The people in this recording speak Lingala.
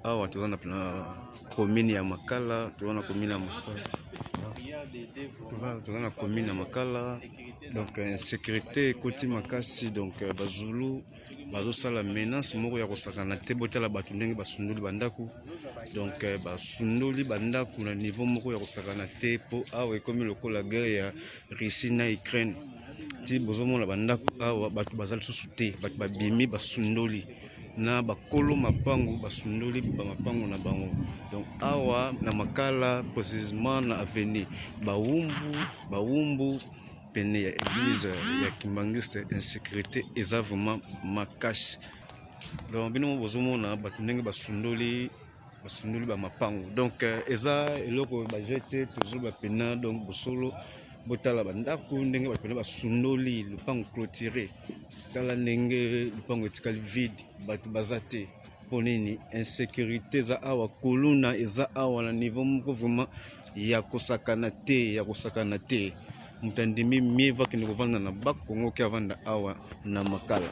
awa toza na commune ya Makala, toza na commune ya Makala. Toza na commune ya Makala. Donc insécurité côté makasi, donc bazulu bazosala menace moko ya kosakana te botala bato ndenge basundoli bandaku. Donc basundoli bandaku na niveau moko ya kosakana te po awa ekomi lokola guerre ya Russie na Ukraine. Ti bozomona bandaku awa bato bazali susu te, bato babimi basundoli na bakolo mapango basundoli ba mapango na bango. Donc awa na Makala précisément na avenue Bawumbu pene ya église ya Kimbangiste, insécurité eza vraiment makasi. Donc bino bozomona bato ndenge basundoli ba mapango. Donc eza eloko ba jeté toujours ba pena. Donc bosolo botala bandaku ndenge ba pena basundoli lupango clôturé, tala ndenge lupango etikali vide, bato bazate ponini insécurité za awa koluna eza awa na niveau moko vraiment ya kosakana te. Mutandimi mieva kende kovanda na Bakongo ki avanda awa na Makala.